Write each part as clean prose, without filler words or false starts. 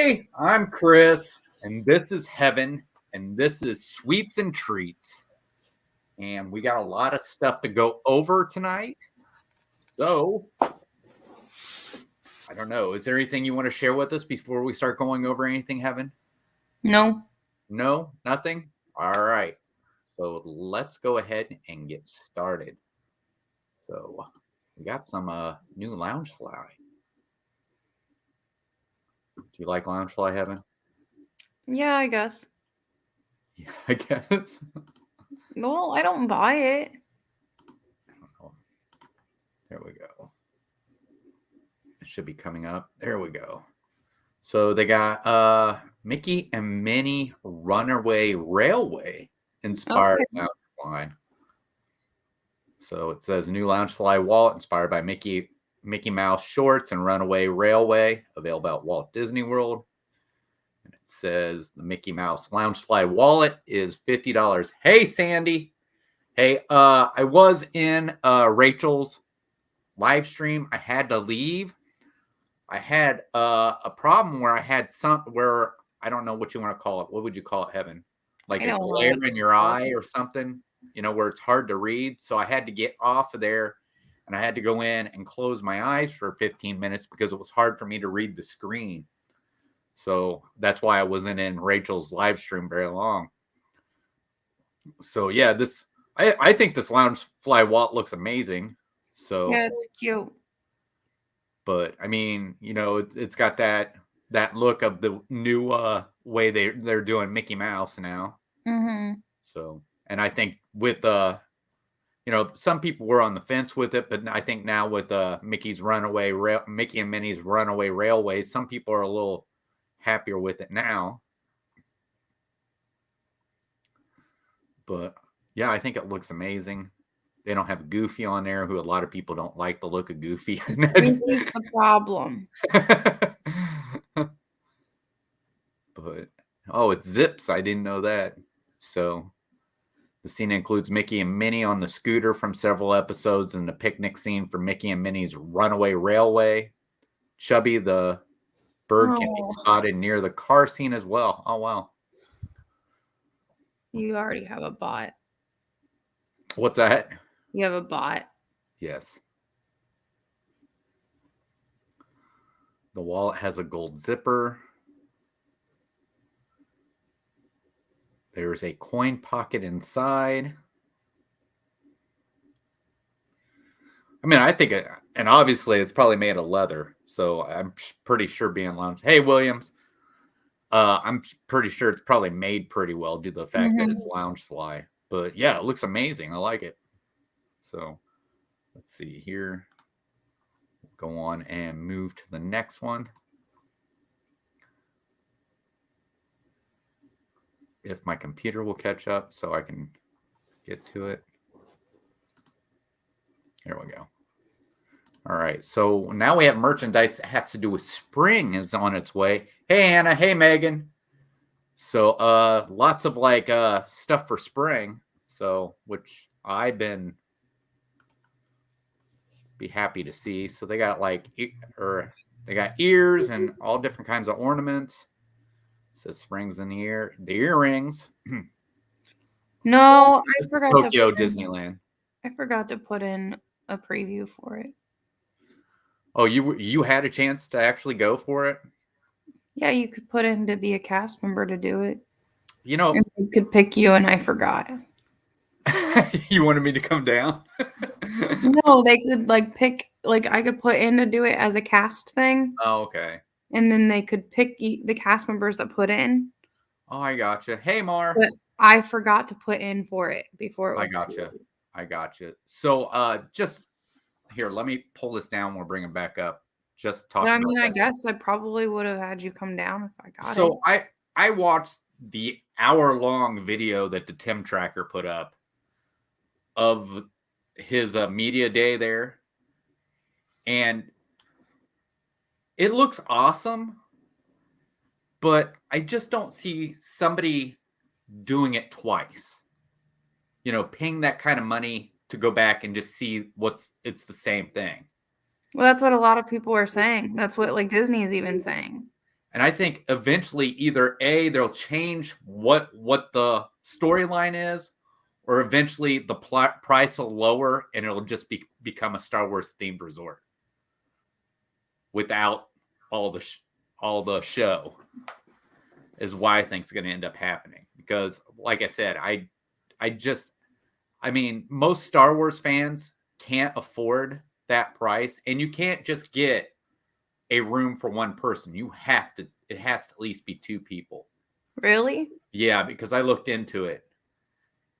Hey, I'm Chris, and this is Heaven, and this is Sweets and Treats. And we got a lot of stuff to go over tonight. So, I don't know. Is there anything you want to share with us before we start going over anything, Heaven? No. No, nothing? All right. So, let's go ahead and get started. So, we got some new Loungefly. Do you like Loungefly, Heaven? Yeah, I guess. Yeah, I guess. Well, I don't buy it. I don't know. There we go. It should be coming up. There we go. So they got Mickey and Minnie Runaway Railway inspired Loungefly. So it says new Loungefly Walt inspired by Mickey Mouse shorts and Runaway Railway, available at Walt Disney World. And it says the Mickey Mouse Loungefly wallet is $50. Hey Sandy. Hey, I was in Rachel's live stream. I had to leave. I had a problem where I had where I don't know what you want to call it. What would you call it, Heaven? Like a glare in your eye or something, where it's hard to read. So I had to get off of there and I had to go in and close my eyes for 15 minutes because it was hard for me to read the screen. So that's why I wasn't in Rachel's live stream very long. So yeah, I think this Loungefly Walt looks amazing. So yeah, it's cute. But I mean, it's got that look of the new way they're doing Mickey Mouse now. Mm-hmm. So, and I think with some people were on the fence with it, but I think now with Mickey and Minnie's Runaway Railway, some people are a little happier with it now. But yeah, I think it looks amazing. They don't have Goofy on there, who a lot of people don't like the look of Goofy. He's the problem. But it's Zips. I didn't know that. So the scene includes Mickey and Minnie on the scooter from several episodes and the picnic scene for Mickey and Minnie's Runaway Railway. Chubby the bird can be spotted near the car scene as well. Oh, wow. You already have a bot. What's that? You have a bot. Yes. The wallet has a gold zipper. There's a coin pocket inside. I mean, I think and obviously it's probably made of leather, so I'm pretty sure being lounge. Hey, Williams. I'm pretty sure it's probably made pretty well due to the fact that it's Loungefly. But yeah, it looks amazing. I like it. So let's see here. Go on and move to the next one. If my computer will catch up so I can get to it. Here we go. All right. So now we have merchandise that has to do with spring is on its way. Hey, Hannah. Hey, Megan. So lots of stuff for spring. So which I've been be happy to see. So they got they got ears and all different kinds of ornaments. It says springs in the ear. The earrings. No, I forgot Tokyo Disneyland. I forgot to put in a preview for it. Oh, you had a chance to actually go for it? Yeah, you could put in to be a cast member to do it. And they could pick you, and I forgot. You wanted me to come down? No, they could pick, I could put in to do it as a cast thing. Oh, okay. And then they could pick the cast members that put in. Oh, I gotcha. Hey, Mar. But I forgot to put in for it before it was I gotcha. So just here, let me pull this down. We'll bring it back up. Just talking. But I mean, I guess I probably would have had you come down if I got it. So I watched the hour-long video that the Tim Tracker put up of his media day there. And it looks awesome, but I just don't see somebody doing it twice. Paying that kind of money to go back and just see it's the same thing. Well, that's what a lot of people are saying. That's what Disney is even saying. And I think eventually either A, they'll change what the storyline is, or eventually the price will lower and it'll just become a Star Wars themed resort without all the show. Is why I think it's going to end up happening. Because, like I said, I mean, most Star Wars fans can't afford that price, and you can't just get a room for one person. It has to at least be two people. Really? Yeah, because I looked into it.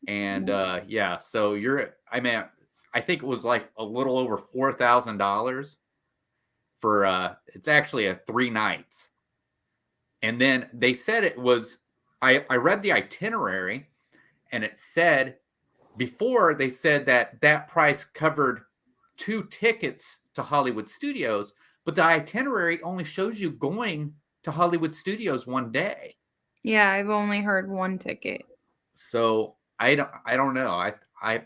And yeah, so I think it was like a little over $4,000 for it's actually a 3 nights. And then they said it was I read the itinerary, and it said before they said that price covered 2 tickets to Hollywood Studios, but the itinerary only shows you going to Hollywood Studios one day. Yeah, I've only heard 1 ticket. So I don't know. I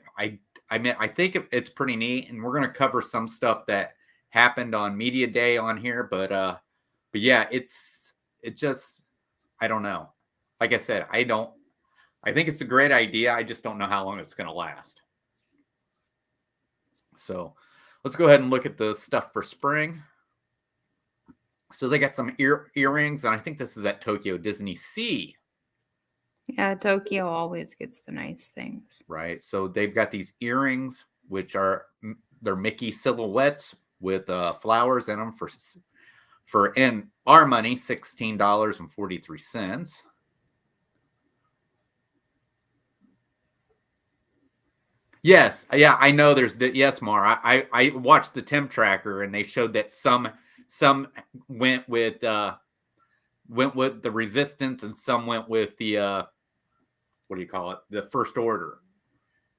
think it's pretty neat, and we're gonna cover some stuff that happened on Media Day on here, but yeah, it just I don't know. Like I said, I think it's a great idea. I just don't know how long it's gonna last. So let's go ahead and look at the stuff for spring. So they got some earrings, and I think this is at Tokyo Disney Sea. Yeah, Tokyo always gets the nice things. Right. So they've got these earrings, which they're Mickey silhouettes with flowers in them for in our money, $16.43. Yes, yeah, I know. Yes, Mar. I watched the temp tracker, and they showed that some went with the Resistance, and some went with the what do you call it? The First Order.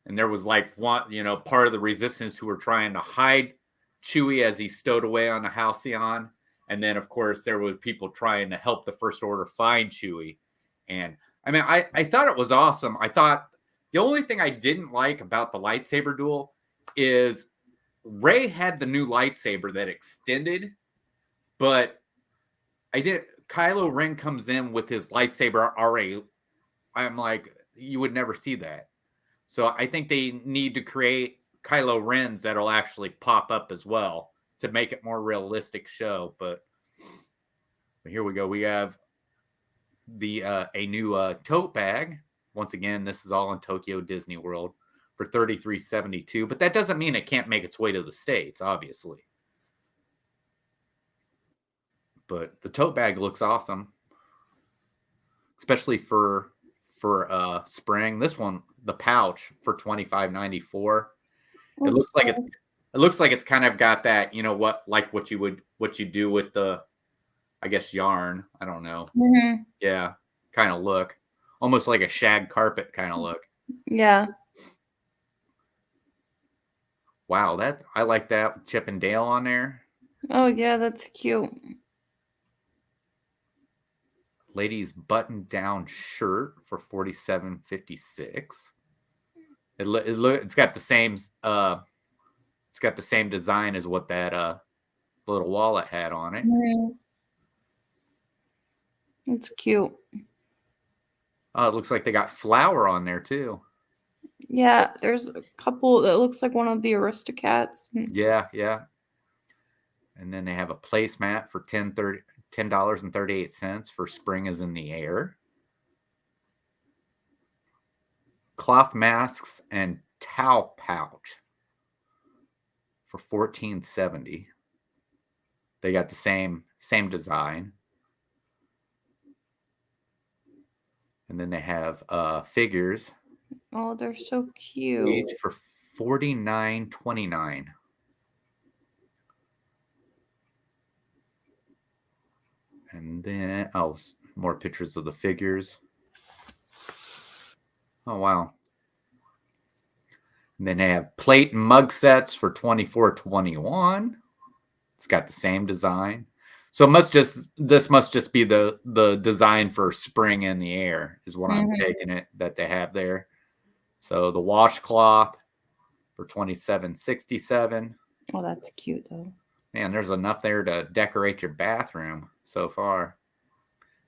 And there was like one, part of the Resistance who were trying to hide Chewie as he stowed away on the Halcyon. And then, of course, there were people trying to help the First Order find Chewie. And I mean, I thought it was awesome. I thought the only thing I didn't like about the lightsaber duel is Rey had the new lightsaber that extended, but Kylo Ren comes in with his lightsaber already. I'm like, you would never see that. So I think they need to create Kylo Rens that'll actually pop up as well to make it more realistic show. But here we go. We have a new tote bag. Once again, this is all in Tokyo Disney World for $33.72. But that doesn't mean it can't make its way to the States, obviously. But the tote bag looks awesome, especially for spring. This one, the pouch for $25.94. It looks like it's kind of got that, what you do with the, I guess, yarn. I don't know. Mm-hmm. Yeah, kind of look almost like a shag carpet kind of look. Yeah. Wow, I like that with Chip and Dale on there. Oh yeah, that's cute. Ladies button-down shirt for $47.56. It's got the same design as what that little wallet had on it. Mm-hmm. It's cute. Oh, it looks like they got flour on there too. Yeah, there's a couple that looks like one of the Aristocats. Yeah. And then they have a placemat for $10.38 for Spring is in the Air. Cloth masks and towel pouch for $14.70. They got the same design. And then they have figures. Oh, they're so cute. Each for $49.29. And then more pictures of the figures. Oh wow. And then they have plate and mug sets for $24.21. It's got the same design. So this must just be the design for Spring in the Air is what I'm taking it that they have there. So the washcloth for $27.67. Oh, that's cute though. Man, there's enough there to decorate your bathroom so far.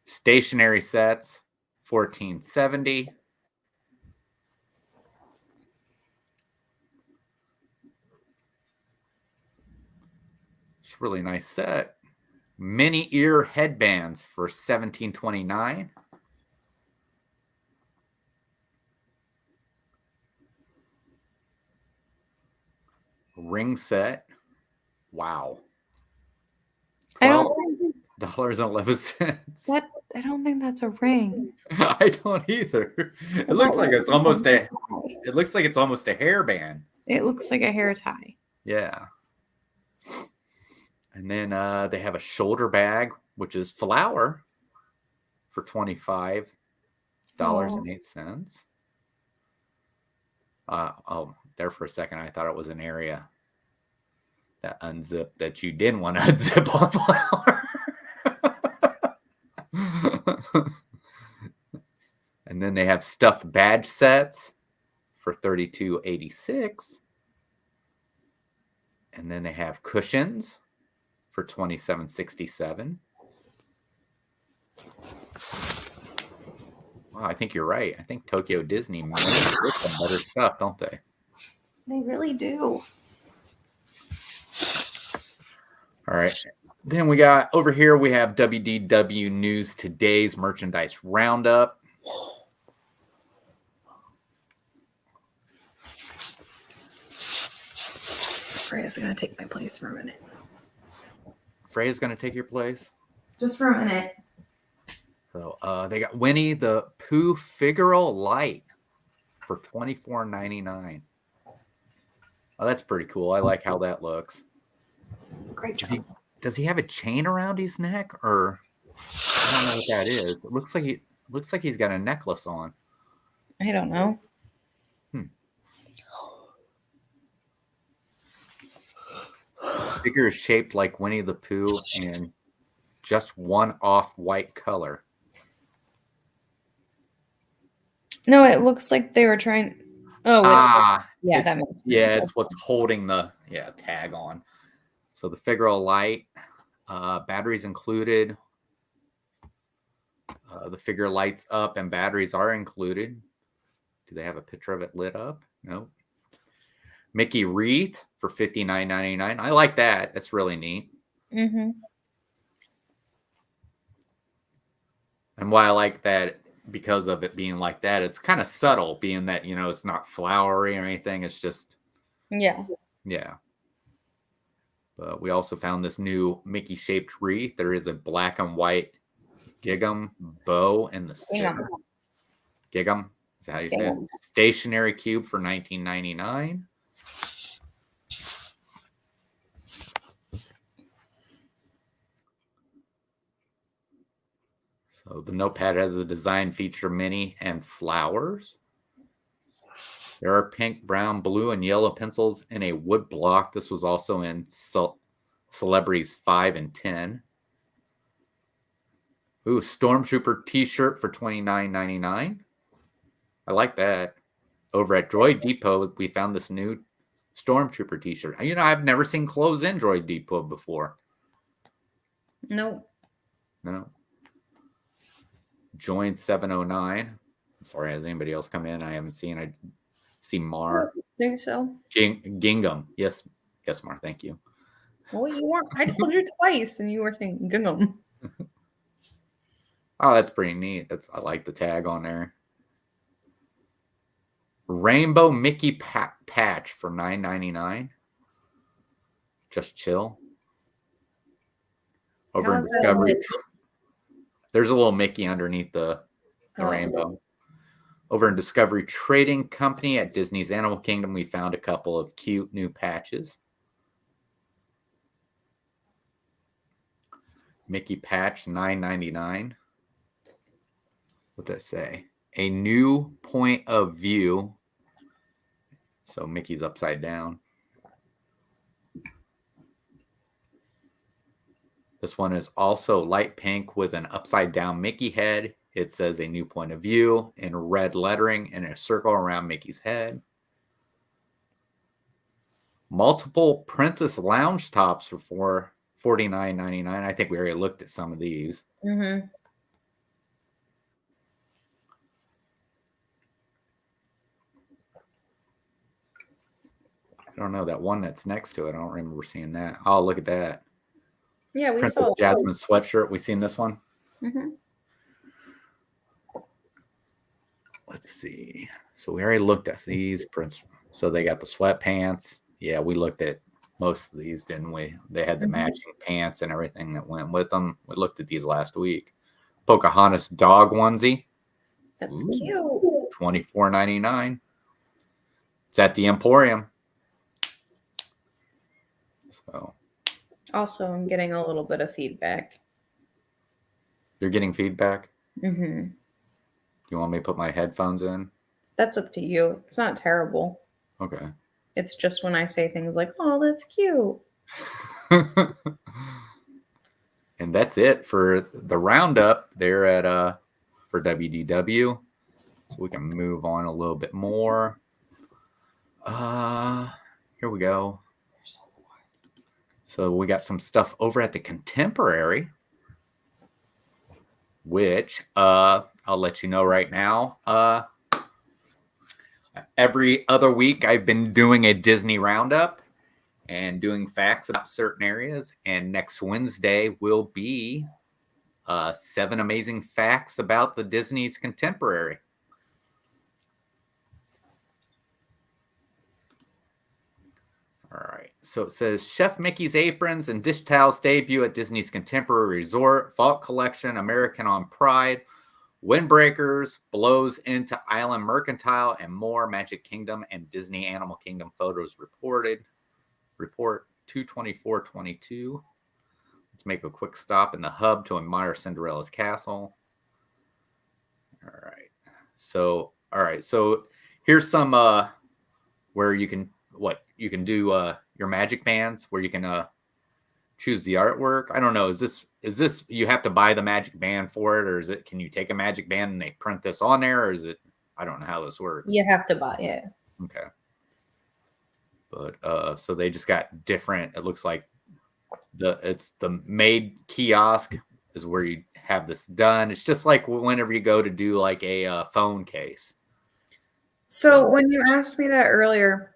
Stationary sets, $14.70. It's a really nice set. Mini ear headbands for $17.29. Ring set. Wow. $12.11. I don't think that's a ring. I don't either. It looks like it's almost a hairband. It looks like a hair tie. Yeah. And then they have a shoulder bag, which is flour for $25.08. There for a second, I thought it was an area that unzipped that you didn't want to unzip on flour. And then they have stuffed badge sets for $32.86. And then they have cushions for $27.67. Wow, I think you're right. I think Tokyo Disney makes some better stuff, don't they? They really do. All right. Then we got over here, we have WDW News Today's Merchandise Roundup. Freya's going to take my place for a minute. Freya's going to take your place? Just for a minute. So they got Winnie the Pooh Figaro Light for $24.99. Oh, that's pretty cool. I like how that looks. Great job. Does he have a chain around his neck, or I don't know what that is? It looks like he's got a necklace on. I don't know. The figure is shaped like Winnie the Pooh and just one off-white color. No, it looks like they were trying. Oh, that makes sense. Yeah, it's what's holding the tag on. So the Figaro Light, batteries included. The figure lights up and batteries are included. Do they have a picture of it lit up? No. Mickey Wreath for $59.99. I like that. That's really neat. Mm-hmm. And why I like that, because of it being like that, it's kind of subtle, being that, it's not flowery or anything. It's just, yeah. But we also found this new Mickey-shaped wreath. There is a black and white gingham bow in the center. Gingham? Is that how you say it? Stationary cube for $19.99. So the notepad has a design feature Minnie and flowers. There are pink, brown, blue, and yellow pencils in a wood block. This was also in Celebrities 5 and 10. Ooh, Stormtrooper t-shirt for $29.99. I like that. Over at Droid Depot, we found this new Stormtrooper t-shirt. I've never seen clothes in Droid Depot before. No. Join 709. I'm sorry, has anybody else come in? I haven't seen. I see Mar. I think so. Gingham. Yes, Mar. Thank you. Well, you weren't. I told you twice, and you were saying gingham. Oh, that's pretty neat. I like the tag on there. Rainbow Mickey patch for $9.99. Just chill. Over in Discovery. There's a little Mickey underneath the rainbow. Over in Discovery Trading Company at Disney's Animal Kingdom, we found a couple of cute new patches. Mickey patch, $9.99. What's that say? A new point of view. So Mickey's upside down. This one is also light pink with an upside down Mickey head. It says a new point of view in red lettering and a circle around Mickey's head. Multiple Princess Lounge tops for $49.99. I think we already looked at some of these. Mm-hmm. don't know. That one that's next to it, I don't remember seeing that. Oh, look at that. Yeah, we Princess saw Jasmine sweatshirt. We seen this one? Mm-hmm. Let's see. So we already looked at these prints. So they got the sweatpants. Yeah, we looked at most of these, didn't we? They had the matching pants and everything that went with them. We looked at these last week. Pocahontas dog onesie. That's Ooh, cute. $24.99. It's at the Emporium. So Also, I'm getting a little bit of feedback. you're getting feedback? Mm-hmm. You want me to put my headphones in? That's up to you. It's not terrible. Okay. It's just when I say things like, "Oh, that's cute." And that's it for the roundup there at for WDW. So we can move on a little bit more. Here we go. So we got some stuff over at the Contemporary, which I'll let you know right now. Every other week I've been doing a Disney roundup and doing facts about certain areas. And next Wednesday will be 7 amazing facts about the Disney's Contemporary. All right. So it says Chef Mickey's aprons and dish towels debut at Disney's Contemporary Resort. Vault Collection, American on Pride, Windbreakers, blows into Island Mercantile, and more. Magic Kingdom and Disney Animal Kingdom photos reported. Report 22422. Let's make a quick stop in the hub to admire Cinderella's castle. All right. So here's some where you can do your magic bands where you can choose the artwork. I don't know. Is this you have to buy the magic band for it, or is it can you take a magic band and they print this on there, or is it I don't know how this works. You have to buy it. Okay. But so they just got different, it looks like it's the made kiosk is where you have this done. It's just like whenever you go to do like a phone case. So when you asked me that earlier,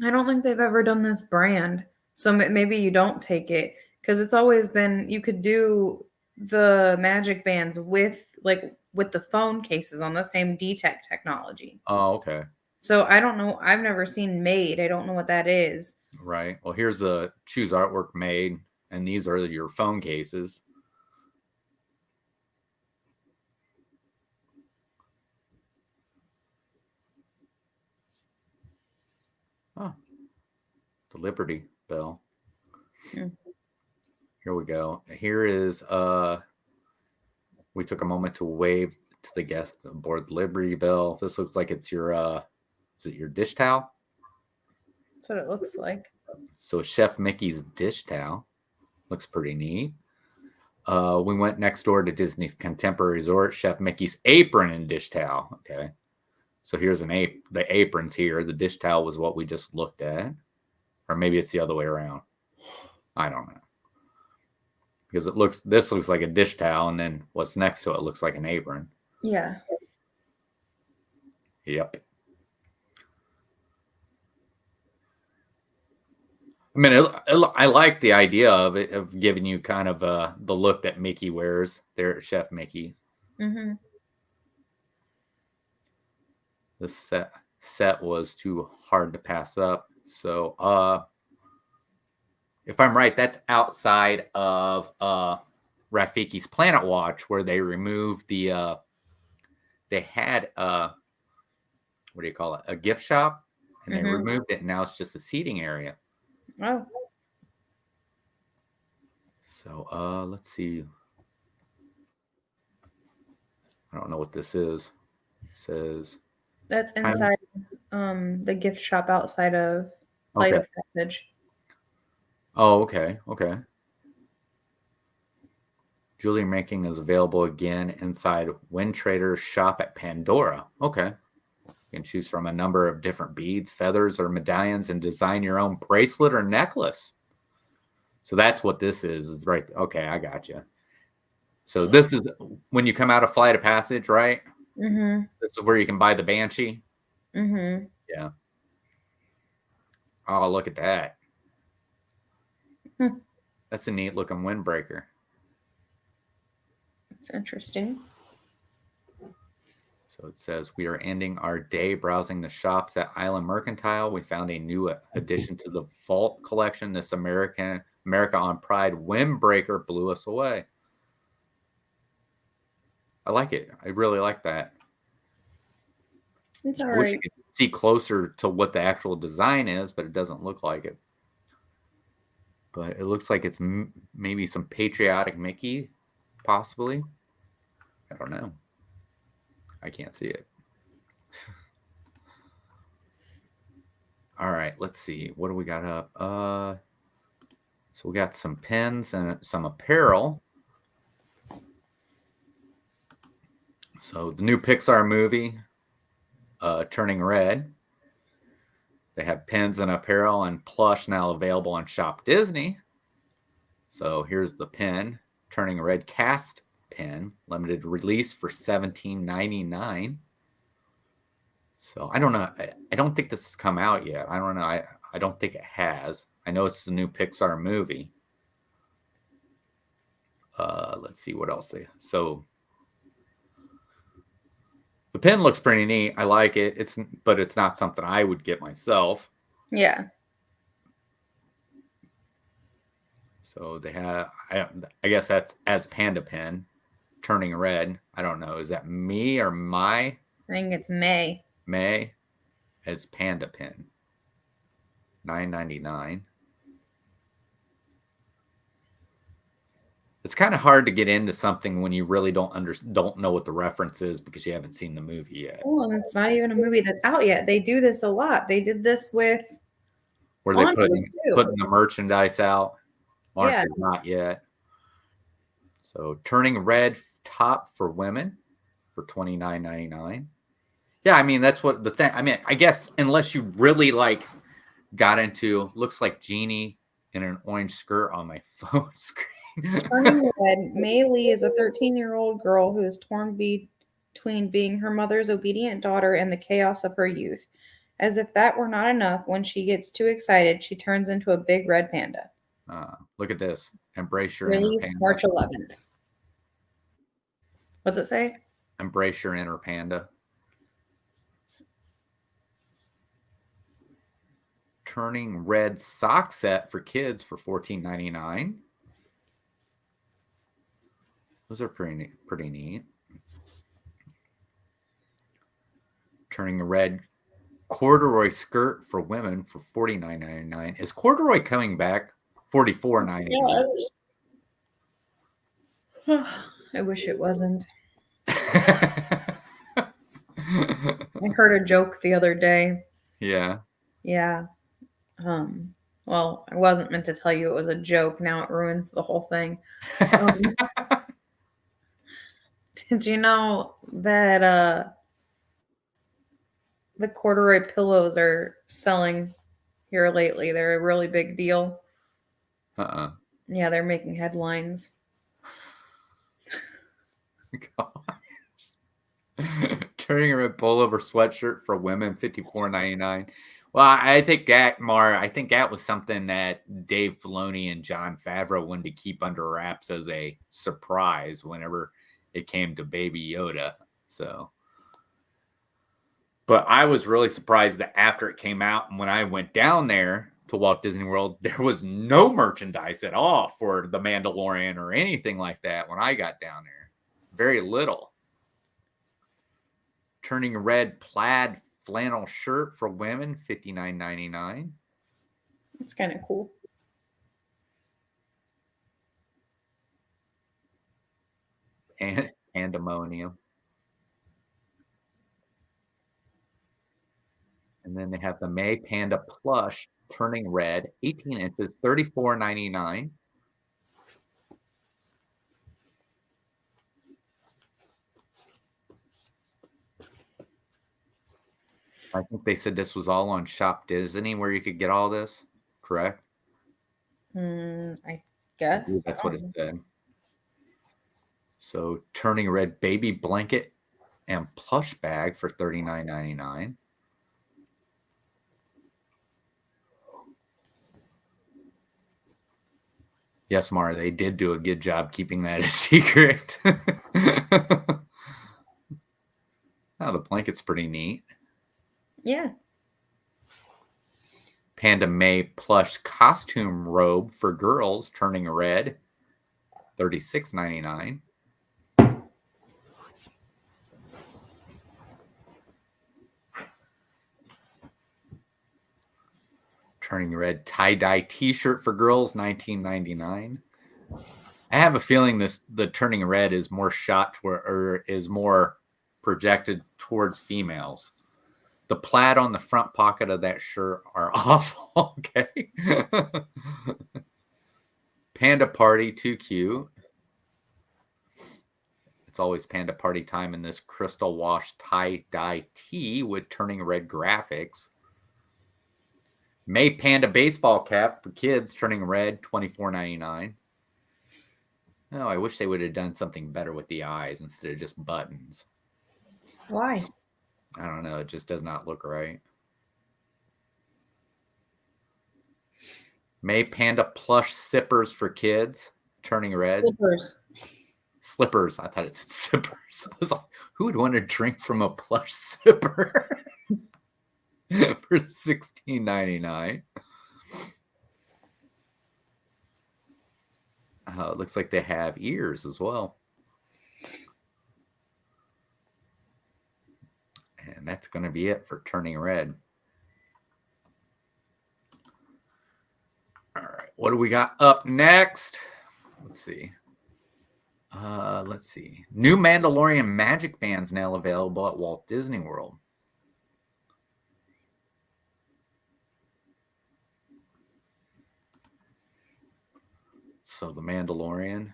I don't think they've ever done this brand. So maybe you don't take it because it's always been you could do the magic bands with the phone cases on the same DTech technology. Oh, okay. So I don't know. I've never seen made. I don't know what that is. Right. Well, here's the choose artwork made, and these are your phone cases. Oh, the Liberty Bell. Mm. Here we go. Here is we took a moment to wave to the guests aboard the Liberty Bell. This looks like it's your is it your dish towel? That's what it looks like. So Chef Mickey's dish towel looks pretty neat. We went next door to Disney's Contemporary Resort. Chef Mickey's apron and dish towel. Okay, so here's the aprons here. The dish towel was what we just looked at, or maybe it's the other way around. I don't know, because this looks like a dish towel, and then what's next to it looks like an apron. Yeah. Yep. I mean, I like the idea of it, of giving you kind of the look that Mickey wears there at Chef Mickey. Mm-hmm. This set was too hard to pass up. So, if I'm right, that's outside of Rafiki's Planet Watch, where they removed the they had what do you call it? A gift shop, and they removed it, and now it's just a seating area. Oh. So let's see. I don't know what this is. It says That's inside the gift shop outside of Flight of Passage. Oh, okay. Okay. Jewelry making is available again inside Wind Trader's shop at Pandora. Okay. You can choose from a number of different beads, feathers, or medallions and design your own bracelet or necklace. So that's what this is right. Okay, I got you. So this is when you come out of Flight of Passage, right? Mm-hmm. This is where you can buy the Banshee. Mm-hmm. Yeah. Oh, look at that. Hmm. That's a neat looking windbreaker. It's interesting. So it says, we are ending our day browsing the shops at Island Mercantile. We found a new addition to the Vault collection. This America on Pride windbreaker blew us away. I like it. I really like that. It's all I wish right. you could see closer to what the actual design is, but it doesn't look like it. But it looks like it's maybe some patriotic Mickey, possibly. I don't know. I can't see it. All right, let's see. What do we got up? So we got some pens and some apparel. So the new Pixar movie, Turning Red. They have pens and apparel and plush now available on Shop Disney. So here's the pen, Turning Red cast pen, limited release for $17.99. So I don't know. I don't think this has come out yet. I don't know. I don't think it has. I know it's the new Pixar movie. Let's see what else so the pen looks pretty neat. I like it. But it's not something I would get myself. Yeah. So they have, I guess that's as Panda Pen, Turning Red. I don't know. Is that me or my? I think it's May. May as Panda Pen. $9.99. It's kind of hard to get into something when you really don't know what the reference is because you haven't seen the movie yet. Oh, and it's not even a movie that's out yet. They do this a lot. They did this with where they putting the merchandise out. Honestly, yeah. Not yet. So Turning Red top for women for $29.99. Yeah, I mean that's what the thing. I mean, I guess unless you really like got into looks like Genie in an orange skirt on my phone screen. Turning Red, Mei Lee is a 13-year-old girl who is torn between being her mother's obedient daughter and the chaos of her youth. As if that were not enough, when she gets too excited, she turns into a big red panda. Look at this. Embrace your Release inner panda. March 11th. What's it say? Embrace your inner panda. Turning Red sock set for kids for $14.99. Those are pretty neat. Turning Red corduroy skirt for women for $49.99. Is corduroy coming back? $44.99. I wish it wasn't. I heard a joke the other day. Yeah. Yeah. Well, I wasn't meant to tell you it was a joke. Now it ruins the whole thing. Did you know that the corduroy pillows are selling here lately? They're a really big deal. Yeah, they're making headlines. Turning Red pullover sweatshirt for women, $54.99. Well, I think that was something that Dave Filoni and Jon Favreau wanted to keep under wraps as a surprise whenever it came to Baby Yoda. So, but I was really surprised that after it came out and when I went down there to Walt Disney World, there was no merchandise at all for The Mandalorian or anything like that when I got down there. Very little. Turning Red plaid flannel shirt for women, $59.99. That's kind of cool. And pandemonium. And then they have the May Panda plush Turning Red, 18 inches, $34.99. I think they said this was all on Shop Disney where you could get all this, correct? I guess. That's what it said. So Turning Red baby blanket and plush bag for $39.99. Yes, Mara, they did do a good job keeping that a secret. Oh, the blanket's pretty neat. Yeah. Panda May plush costume robe for girls turning red, $36.99. Turning red tie-dye t-shirt for girls, $19.99. I have a feeling the turning red is more shot toward, or is more projected towards females. The plaid on the front pocket of that shirt are awful. Okay. Panda Party, too cute. It's always Panda Party time in this crystal wash tie-dye tee with turning red graphics. May Panda baseball cap for kids turning red, $24.99. Oh, I wish they would have done something better with the eyes instead of just buttons. Why? I don't know. It just does not look right. May Panda plush sippers for kids turning red. Slippers. I thought it said sippers. I was like, who would want to drink from a plush sipper for $16.99? It looks like they have ears as well. And that's going to be it for turning red. All right. What do we got up next? Let's see. New Mandalorian magic bands now available at Walt Disney World. So the Mandalorian.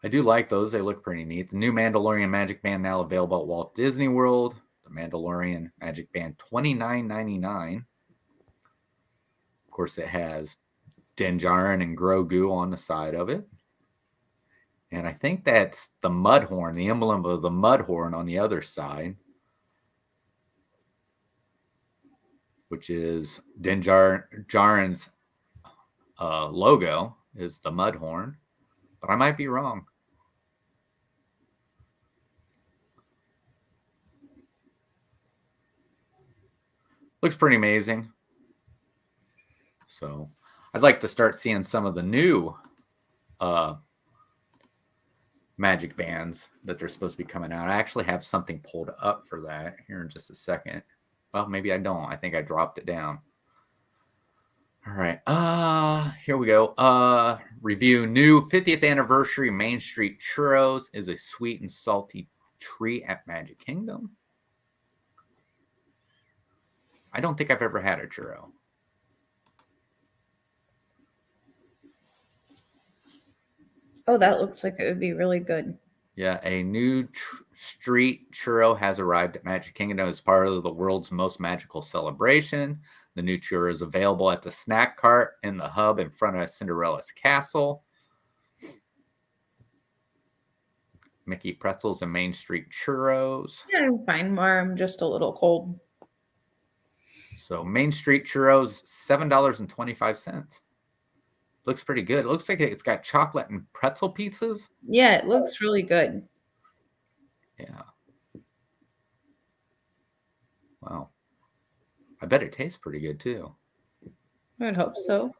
I do like those. They look pretty neat. The new Mandalorian magic band now available at Walt Disney World. The Mandalorian magic band, $29.99. Of course, it has Din Djarin and Grogu on the side of it. And I think that's the Mudhorn, the emblem of the Mudhorn on the other side, which is Din Djarin's logo is the Mudhorn. But I might be wrong. Looks pretty amazing. So I'd like to start seeing some of the new magic bands that they're supposed to be coming out. I actually have something pulled up for that here in just a second. Well, maybe I don't. I think I dropped it down. All right. Here we go. Review new 50th anniversary Main Street Churros is a sweet and salty treat at Magic Kingdom. I don't think I've ever had a churro. Oh, that looks like it would be really good. Yeah, a new street churro has arrived at Magic Kingdom as part of the world's most magical celebration. The new churro is available at the snack cart in the hub in front of Cinderella's castle. Mickey pretzels and Main Street churros. Yeah, I'm fine. I'm just a little cold. So Main Street churros, $7.25. Looks pretty good. It looks like it's got chocolate and pretzel pieces. Yeah, it looks really good. Yeah. Wow. I bet it tastes pretty good too. I would hope so.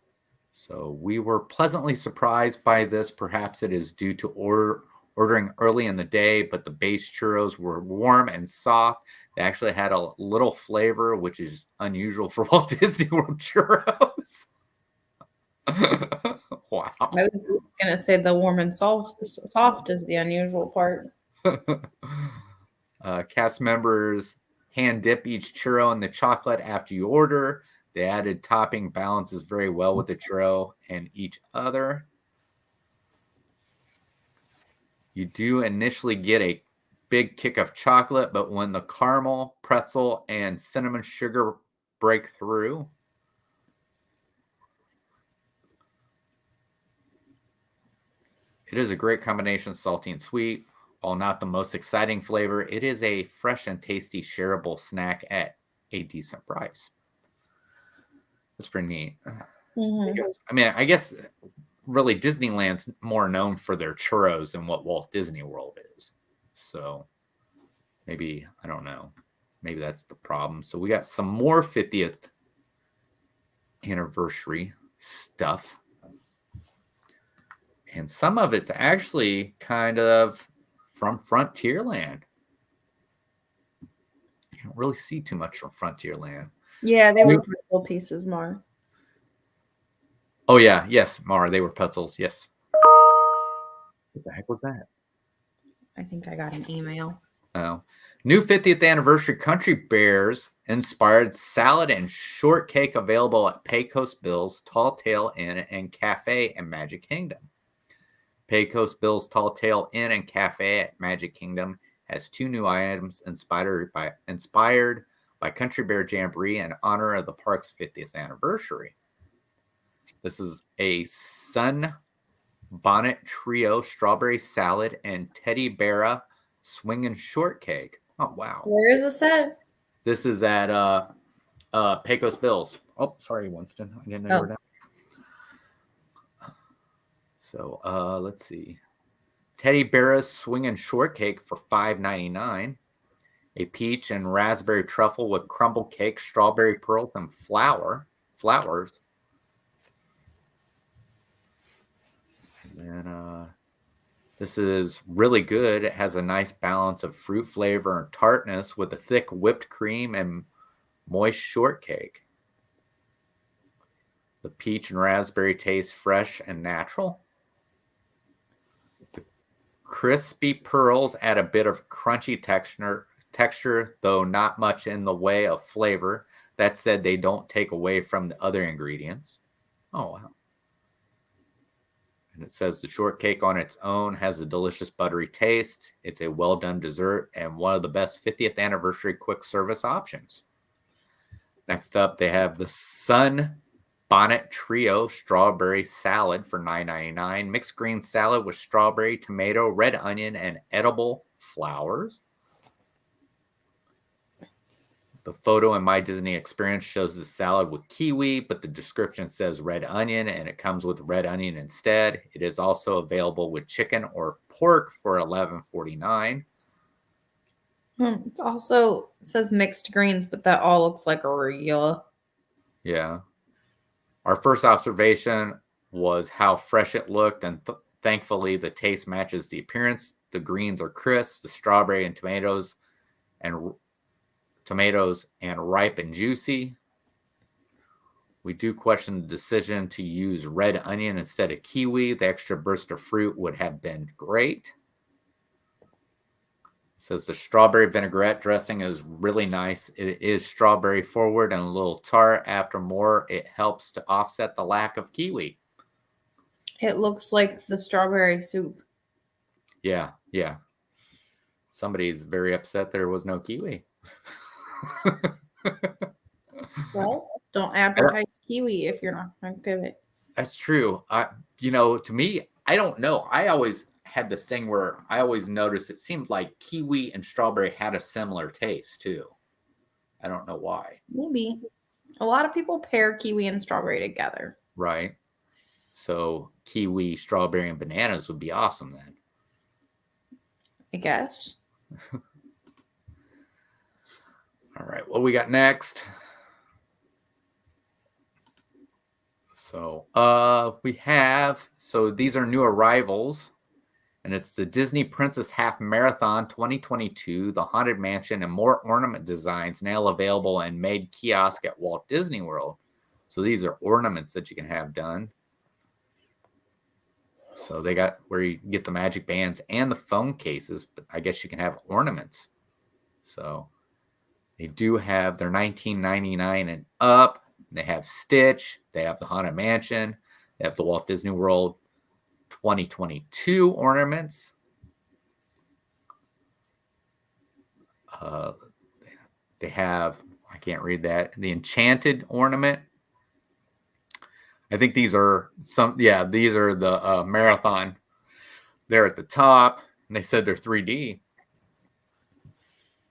So we were pleasantly surprised by this. Perhaps it is due to ordering early in the day, but the base churros were warm and soft. They actually had a little flavor, which is unusual for Walt Disney World churros. Wow. I was going to say the warm and soft is the unusual part. Cast members hand dip each churro in the chocolate after you order. The added topping balances very well with the churro and each other. You do initially get a big kick of chocolate, but when the caramel, pretzel, and cinnamon sugar break through, it is a great combination of salty and sweet. While not the most exciting flavor, it is a fresh and tasty shareable snack at a decent price. That's pretty neat. Mm-hmm. I mean, I guess really Disneyland's more known for their churros than what Walt Disney World is. So maybe, I don't know. Maybe that's the problem. So we got some more 50th anniversary stuff. And some of it's actually kind of from Frontierland. You don't really see too much from Frontierland. Yeah, they were pretzel pieces more. Oh, yeah. Yes, Mara. They were pretzels. Yes. What the heck was that? I think I got an email. Oh. New 50th anniversary Country Bears inspired salad and shortcake available at Pecos Bill's Tall Tale Inn and Cafe in Magic Kingdom. Pecos Bill's Tall Tale Inn and Cafe at Magic Kingdom has 2 new items inspired by Country Bear Jamboree in honor of the park's 50th anniversary. This is a Sun Bonnet Trio strawberry salad and Teddy Bear swinging shortcake. Oh, wow. Where is this at? This is at Pecos Bill's. Oh, sorry, Winston. I didn't know you were down. So let's see. Teddy Bear's swinging shortcake for $5.99. A peach and raspberry truffle with crumble cake, strawberry pearls, and flowers. And then this is really good. It has a nice balance of fruit flavor and tartness with a thick whipped cream and moist shortcake. The peach and raspberry taste fresh and natural. The crispy pearls add a bit of crunchy texture, though not much in the way of flavor. That said, they don't take away from the other ingredients. Oh, wow. And it says the shortcake on its own has a delicious buttery taste. It's a well-done dessert and one of the best 50th anniversary quick service options. Next up, they have the Sun Bonnet Trio strawberry salad for $9.99. Mixed green salad with strawberry, tomato, red onion, and edible flowers. The photo in My Disney Experience shows the salad with kiwi, but the description says red onion, and it comes with red onion instead. It is also available with chicken or pork for $11.49. It also says mixed greens, but that all looks like arugula. Yeah. Our first observation was how fresh it looked, and thankfully the taste matches the appearance. The greens are crisp, the strawberry and tomatoes and ripe and juicy. We do question the decision to use red onion instead of kiwi. The extra burst of fruit would have been great. It says the strawberry vinaigrette dressing is really nice. It is strawberry forward and a little tart. After more, it helps to offset the lack of kiwi. It looks like the strawberry soup. Yeah. Somebody's very upset there was no kiwi. Well, don't advertise kiwi if you're not going to give it. That's true. To me, I don't know. I always had this thing where I always noticed it seemed like kiwi and strawberry had a similar taste too. I don't know why. Maybe. A lot of people pair kiwi and strawberry together. Right. So kiwi, strawberry, and bananas would be awesome then. I guess. All right, what we got next? So these are new arrivals, and it's the Disney Princess Half Marathon 2022, the Haunted Mansion, and more ornament designs now available and made kiosk at Walt Disney World. So these are ornaments that you can have done. So they got where you get the magic bands and the phone cases, but I guess you can have ornaments. So they do have their $19.99 and up. They have Stitch. They have the Haunted Mansion. They have the Walt Disney World 2022 ornaments. They have, I can't read that, the Enchanted ornament. I think these are these are the Marathon. They're at the top, and they said they're 3D.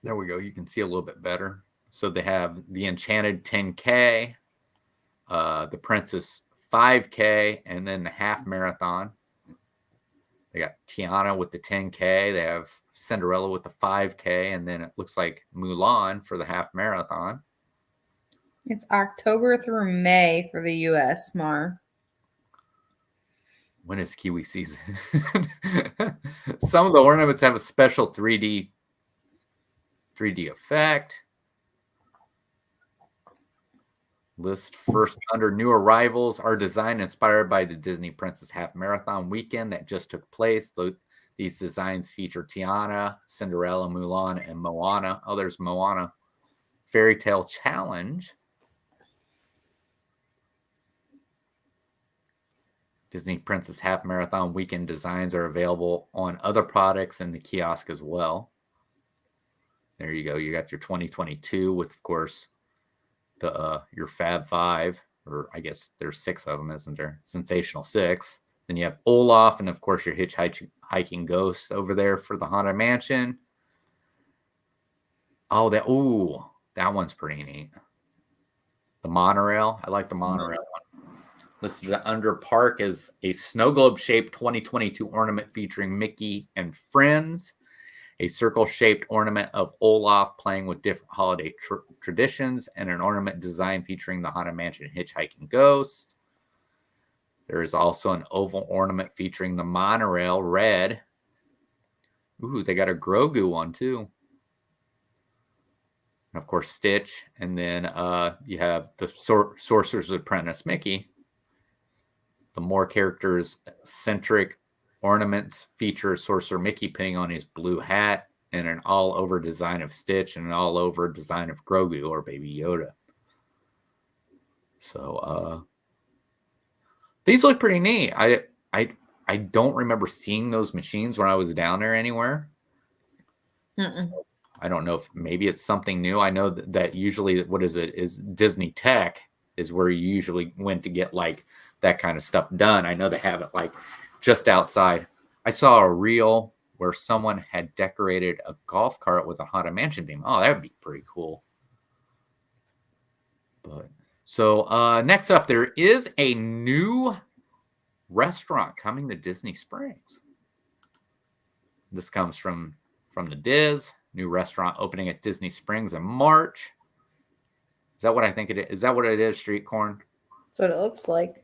There we go. You can see a little bit better. So they have the Enchanted 10K, the Princess 5K, and then the half marathon. They got Tiana with the 10K. They have Cinderella with the 5K, and then it looks like Mulan for the half marathon. It's October through May for the U.S., Mar. When is Kiwi season? Some of the ornaments have a special 3D effect. List first under new arrivals. Our design inspired by the Disney Princess Half Marathon weekend that just took place. These designs feature Tiana, Cinderella, Mulan, and Moana. Oh, there's Moana. Fairy Tale Challenge. Disney Princess Half Marathon weekend designs are available on other products in the kiosk as well. There you go. You got your 2022 with, of course, your Fab Five, or I guess there's 6 of them, isn't there? Sensational 6. Then you have Olaf, and of course your hitchhiking ghost over there for the Haunted Mansion. Oh, that one's pretty neat. The monorail. I like the monorail one. Listed under park is a snow globe shaped 2022 ornament featuring Mickey and friends. A circle-shaped ornament of Olaf playing with different holiday traditions, and an ornament design featuring the Haunted Mansion hitchhiking ghosts. There is also an oval ornament featuring the monorail red. Ooh, they got a Grogu one too. And of course, Stitch, and then you have the Sorcerer's Apprentice Mickey. The more characters-centric ornaments feature Sorcerer Mickey pinning on his blue hat, and an all-over design of Stitch, and an all-over design of Grogu or Baby Yoda. So these look pretty neat. I don't remember seeing those machines when I was down there anywhere. So I don't know if maybe it's something new. I know that usually, is Disney Tech is where you usually went to get like that kind of stuff done. I know they have it like just outside. I saw a reel where someone had decorated a golf cart with a Haunted Mansion theme. Oh, that would be pretty cool. But so next up, there is a new restaurant coming to Disney Springs. This comes from the Diz. New restaurant opening at Disney Springs in March. Is that what I think it is? Is that what it is, Street Corn? That's what it looks like.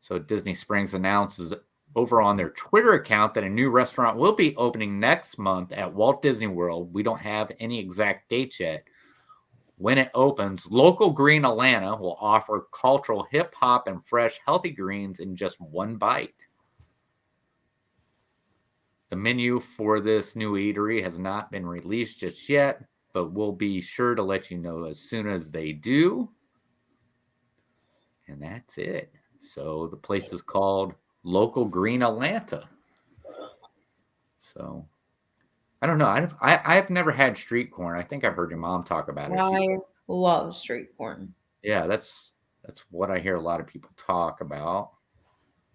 So Disney Springs announces over on their Twitter account that a new restaurant will be opening next month at Walt Disney World. We don't have any exact dates yet. When it opens, local green Atlanta will offer cultural hip hop and fresh, healthy greens in just one bite. The menu for this new eatery has not been released just yet, but we'll be sure to let you know as soon as they do. And that's it. So the place is called Local Green Atlanta. So I don't know. I've never had street corn. I think I've heard your mom talk about it. I love street corn. Yeah, that's what I hear a lot of people talk about.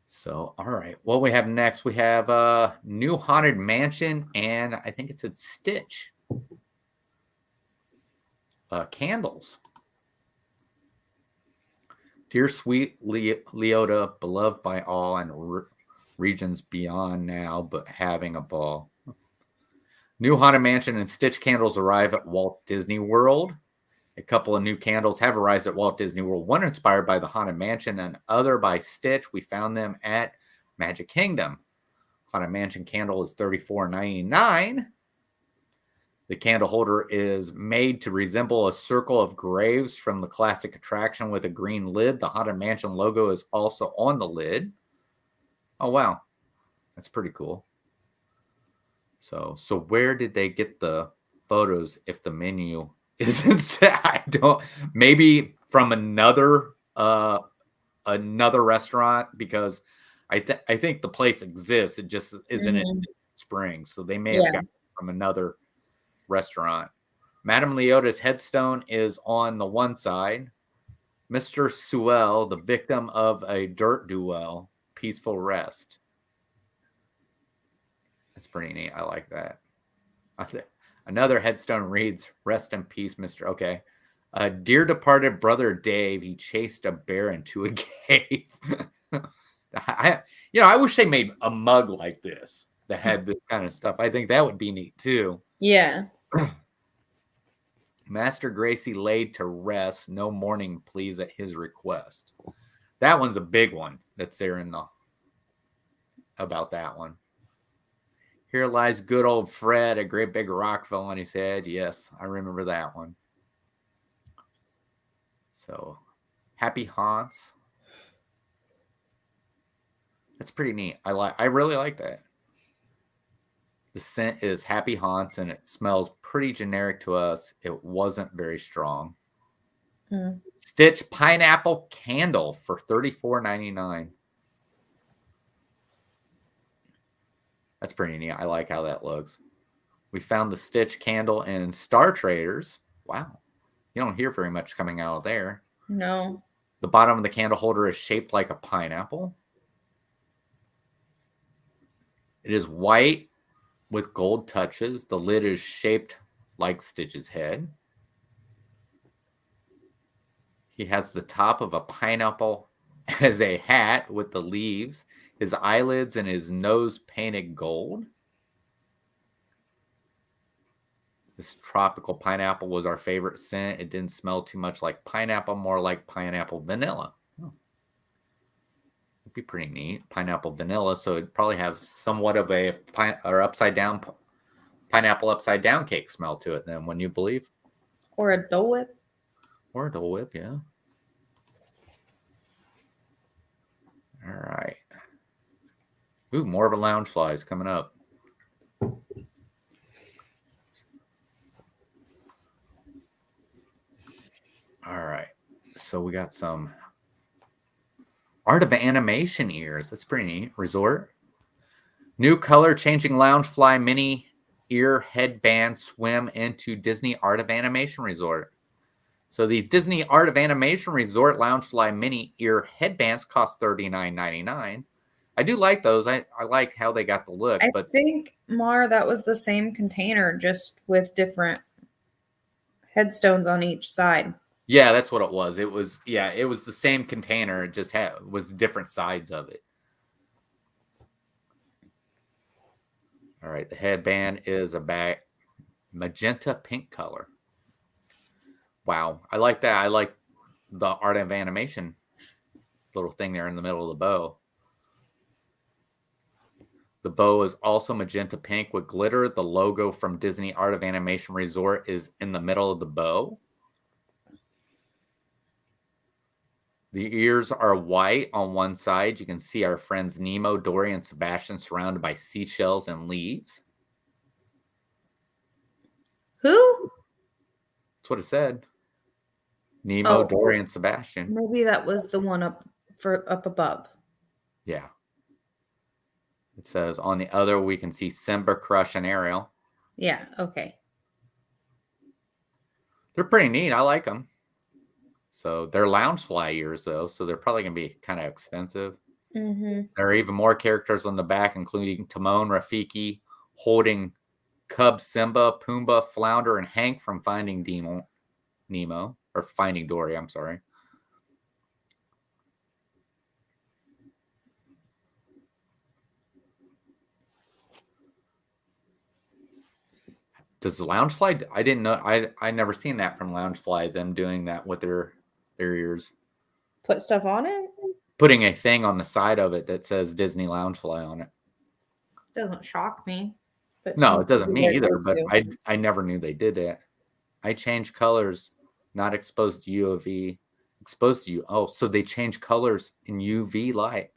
So, all right. What we have next, we have a new Haunted Mansion, and I think it said Stitch. Candles. Dear sweet Leota, beloved by all and regions beyond now, but having a ball. New Haunted Mansion and Stitch candles arrive at Walt Disney World. A couple of new candles have arrived at Walt Disney World, one inspired by the Haunted Mansion and other by Stitch. We found them at Magic Kingdom. Haunted Mansion candle is $34.99. The candle holder is made to resemble a circle of graves from the classic attraction with a green lid. The Haunted Mansion logo is also on the lid. Oh, wow. That's pretty cool. So where did they get the photos if the menu isn't set? I don't, maybe from another restaurant, because I think the place exists. It just isn't in Springs. So they may have gotten it from another restaurant. Madame Leota's headstone is on the one side. Mr. Sewell, the victim of a dirt duel, peaceful rest. That's pretty neat. I like that. Another headstone reads, "Rest in peace, Mr." Okay. A dear departed brother Dave, he chased a bear into a cave. I wish they made a mug like this that had this kind of stuff. I think that would be neat too. Yeah. Master Gracie laid to rest, no mourning please at his request. That one's a big one that's there about that one. Here lies good old Fred, a great big rock fell on his head. Yes, I remember that one. So, happy haunts. That's pretty neat. I really like that. The scent is Happy Haunts, and it smells pretty generic to us. It wasn't very strong. Stitch Pineapple Candle for $34.99. That's pretty neat. I like how that looks. We found the Stitch candle in Star Traders. Wow. You don't hear very much coming out of there. No. The bottom of the candle holder is shaped like a pineapple. It is white with gold touches. The lid is shaped like Stitch's head. He has the top of a pineapple as a hat with the leaves, his eyelids and his nose painted gold. This tropical pineapple was our favorite scent. It didn't smell too much like pineapple, more like pineapple vanilla. Oh. It'd be pretty neat. Pineapple vanilla, so it'd probably have somewhat of a pineapple upside down cake smell to it then, wouldn't you believe? Or a Dole Whip. Or a Dole Whip, yeah. All right. Ooh, more of a lounge flies coming up. All right. So we got some Art of Animation ears. That's pretty neat. Resort. New color changing loungefly mini ear headband swim into Disney Art of Animation Resort. So these Disney Art of Animation Resort loungefly mini ear headbands cost $39.99. I do like those. I like how they got the look. I think, Mar, that was the same container, just with different headstones on each side. Yeah, that's what it was. It was the same container. It just was different sides of it. All right, the headband is a magenta pink color. Wow, I like that. I like the Art of Animation little thing there in the middle of the bow. The bow is also magenta pink with glitter. The logo from Disney Art of Animation Resort is in the middle of the bow. The ears are white on one side. You can see our friends Nemo, Dory, and Sebastian surrounded by seashells and leaves. Who? That's what it said. Nemo, Dory, and Sebastian. Maybe that was the one up above. Yeah. It says on the other we can see Simba, Crush, and Ariel. Yeah, okay. They're pretty neat. I like them. So they're loungefly ears, though, so they're probably going to be kind of expensive. Mm-hmm. There are even more characters on the back, including Timon, Rafiki, holding Cub Simba, Pumbaa, Flounder, and Hank from Finding Nemo, or Finding Dory, I'm sorry. Does Loungefly? I didn't know. I never seen that from Loungefly. Them doing that with their ears. Put stuff on it. Putting a thing on the side of it that says Disney Loungefly on it. Doesn't shock me. No, it doesn't me either. But I never knew they did that. I change colors, not exposed to UV. Exposed to you. Oh, so they change colors in UV light.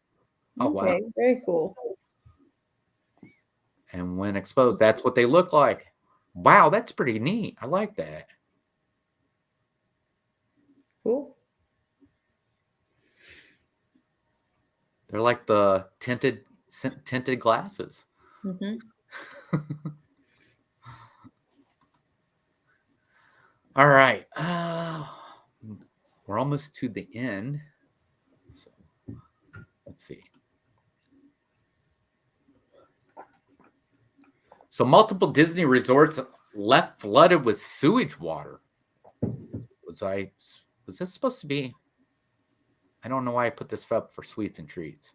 Oh okay, wow, very cool. And when exposed, that's what they look like. Wow, that's pretty neat. I like that. Cool. They're like the tinted glasses. Mm-hmm. All right. We're almost to the end. So, let's see. So multiple Disney resorts left flooded with sewage water. Was this supposed to be? I don't know why I put this up for sweets and treats.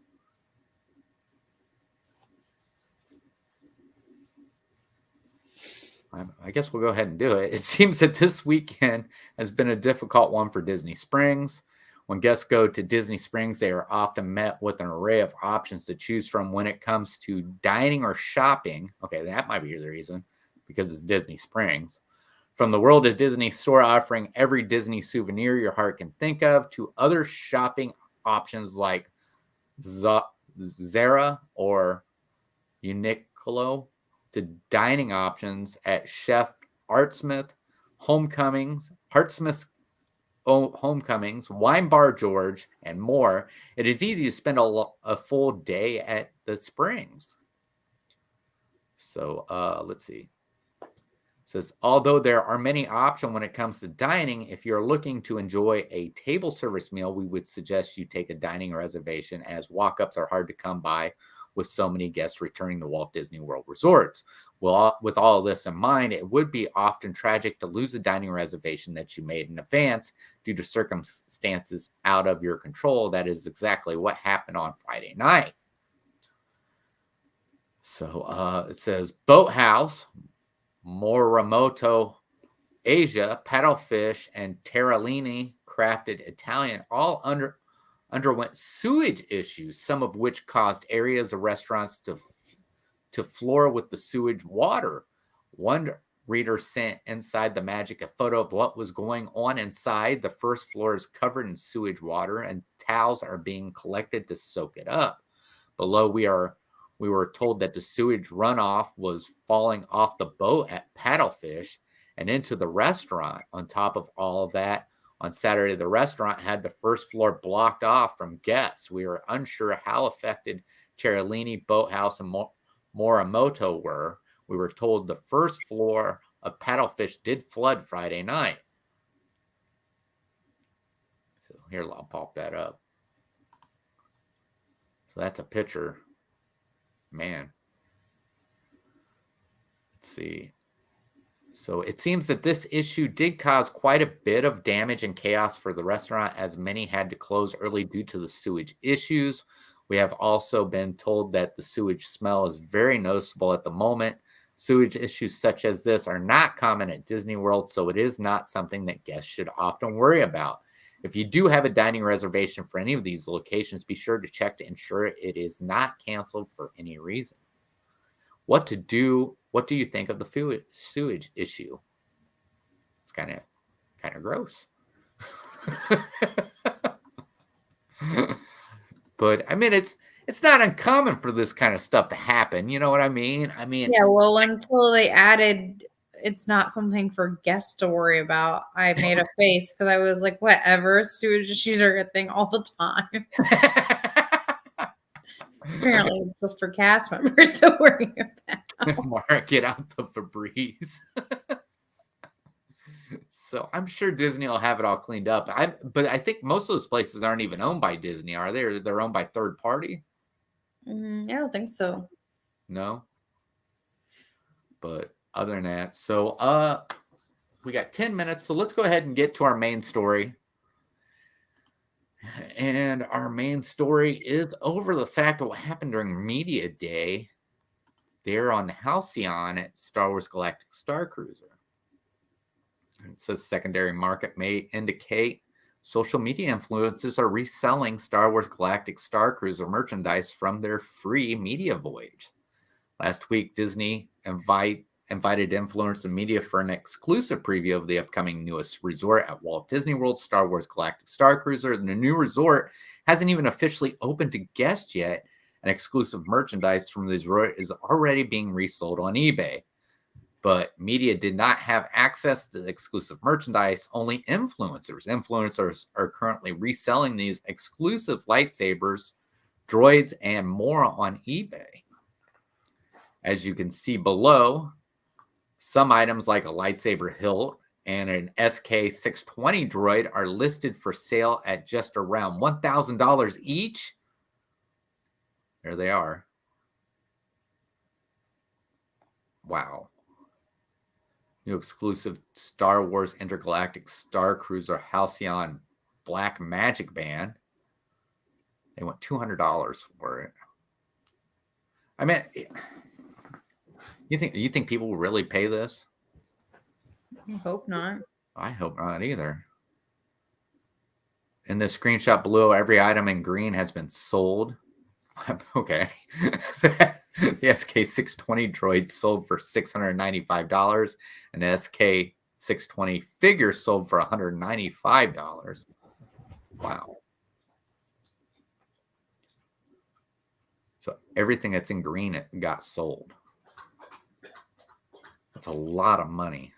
I guess we'll go ahead and do it. It seems that this weekend has been a difficult one for Disney Springs. When guests go to Disney Springs, they are often met with an array of options to choose from when it comes to dining or shopping. Okay, that might be the reason, because it's Disney Springs. From the World of Disney store offering every Disney souvenir your heart can think of, to other shopping options like Zara or Uniqlo, to dining options at Chef Artsmith, Artsmith's Homecomings, Wine Bar George, and more. It is easy to spend a full day at the Springs. So let's see. It says, although there are many options when it comes to dining, if you're looking to enjoy a table service meal, we would suggest you take a dining reservation, as walk-ups are hard to come by with so many guests returning to Walt Disney World resorts. Well, with all of this in mind, it would be often tragic to lose a dining reservation that you made in advance due to circumstances out of your control. That is exactly what happened on Friday night. So it says Boathouse, Morimoto Asia, Paddlefish, and Terralini Crafted Italian all underwent sewage issues, some of which caused areas of restaurants to floor with the sewage water. One reader sent Inside the Magic a photo of what was going on inside. The first floor is covered in sewage water, and towels are being collected to soak it up. Below, we were told that the sewage runoff was falling off the boat at Paddlefish and into the restaurant. On top of all of that, on Saturday, the restaurant had the first floor blocked off from guests. We are unsure how affected Terralini, Boathouse, and Morimoto were. We were told the first floor of Paddlefish did flood Friday night. So here, I'll pop that up. So that's a picture. Man. Let's see. So it seems that this issue did cause quite a bit of damage and chaos for the restaurant, as many had to close early due to the sewage issues. We have also been told that the sewage smell is very noticeable at the moment. Sewage issues such as this are not common at Disney World, so it is not something that guests should often worry about. If you do have a dining reservation for any of these locations, be sure to check to ensure it is not canceled for any reason. What do you think of the sewage issue? It's kind of gross. But I mean, it's not uncommon for this kind of stuff to happen. You know what I mean? Yeah, well, until they added, it's not something for guests to worry about. I made a face because I was like, whatever, sewage issues are a thing all the time. Apparently, it's just for cast members to worry about. Mark it out the Febreze. So I'm sure Disney will have it all cleaned up. But I think most of those places aren't even owned by Disney, are they? They're owned by third party? I don't think so. No. But other than that, so we got 10 minutes, so let's go ahead and get to our main story. And our main story is over the fact of what happened during Media Day there on the Halcyon at Star Wars Galactic Star Cruiser. It says secondary market may indicate social media influencers are reselling Star Wars Galactic Star Cruiser merchandise from their free media voyage. Last week, Disney invited influencers and media for an exclusive preview of the upcoming newest resort at Walt Disney World, Star Wars Galactic Star Cruiser. The new resort hasn't even officially opened to guests yet, and exclusive merchandise from the resort is already being resold on eBay. But media did not have access to the exclusive merchandise, only influencers. Influencers are currently reselling these exclusive lightsabers, droids, and more on eBay. As you can see below, some items like a lightsaber hilt and an SK-620 droid are listed for sale at just around $1,000 each. There they are. Wow. New exclusive Star Wars Intergalactic Star Cruiser Halcyon Black Magic Band. They want $200 for it. I mean, you think people will really pay this? I hope not. I hope not either. In the screenshot below, every item in green has been sold. Okay. The SK620 droid sold for $695, and the SK620 figure sold for $195. Wow. So everything that's in green got sold. That's a lot of money.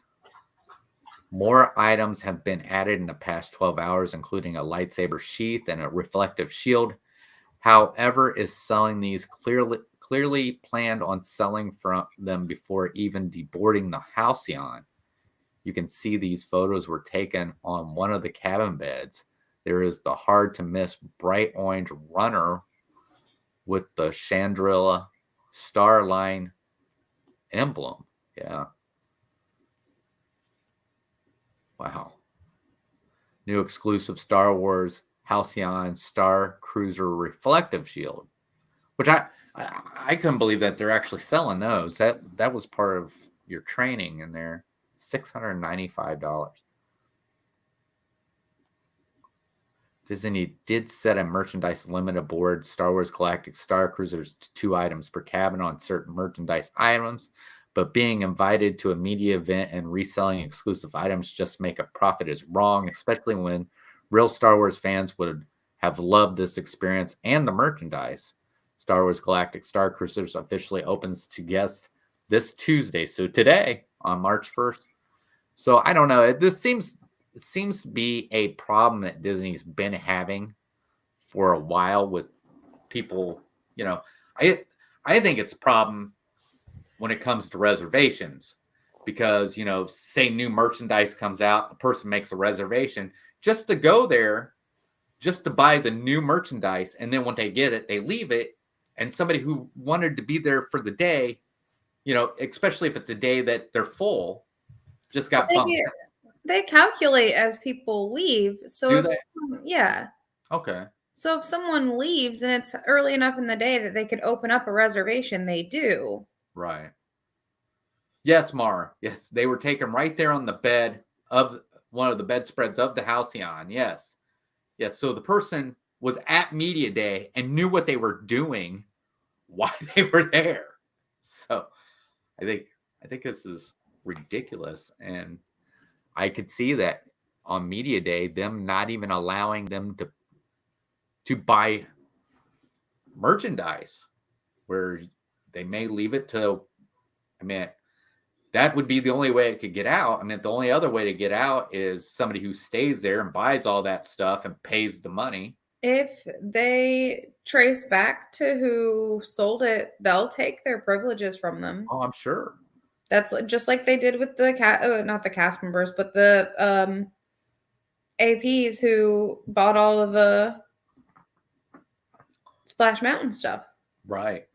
More items have been added in the past 12 hours, including a lightsaber sheath and a reflective shield. However, is selling these clearly planned on selling from them before even deboarding the Halcyon. You can see these photos were taken on one of the cabin beds. There is the hard to miss bright orange runner with the Chandrilla Starline emblem. Yeah. Wow. New exclusive Star Wars Halcyon Star Cruiser reflective shield, which I couldn't believe that they're actually selling those. That was part of your training in there. $695. Disney did set a merchandise limit aboard Star Wars Galactic Star Cruisers to 2 items per cabin on certain merchandise items, but being invited to a media event and reselling exclusive items just make a profit is wrong, especially when real Star Wars fans would have loved this experience and the merchandise. Star Wars Galactic Star Cruisers officially opens to guests this Tuesday, so today on March 1st. So I don't know. This seems to be a problem that Disney's been having for a while with people. You know, I think it's a problem when it comes to reservations, because, you know, say new merchandise comes out, a person makes a reservation just to go there, just to buy the new merchandise, and then when they get it, they leave it, and somebody who wanted to be there for the day, you know, especially if it's a day that they're full, just got bumped. They calculate as people leave. So yeah. Okay. So if someone leaves and it's early enough in the day that they could open up a reservation, they do. Right. Yes, Mar. Yes, they were taken right there on the bed of one of the bedspreads of the Halcyon. Yes. Yes. So the person was at media day and knew what they were doing while they were there. So I think this is ridiculous. And I could see that on media day, them not even allowing them to buy merchandise, where they may leave it to, I mean, that would be the only way it could get out. I mean, the only other way to get out is somebody who stays there and buys all that stuff and pays the money. If they trace back to who sold it, they'll take their privileges from them. Oh, I'm sure. That's just like they did with the not the cast members, but the APs who bought all of the Splash Mountain stuff. Right.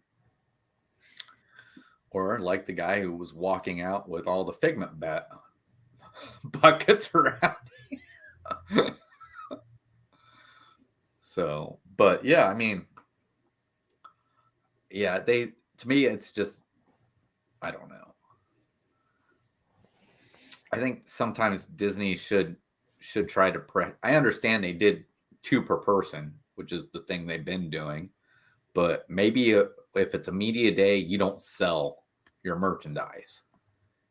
Or like the guy who was walking out with all the Figment buckets around. So, but yeah, I mean, yeah, to me, it's just, I don't know. I think sometimes Disney should try to I understand they did 2 per person, which is the thing they've been doing, but maybe if it's a media day, you don't sell your merchandise.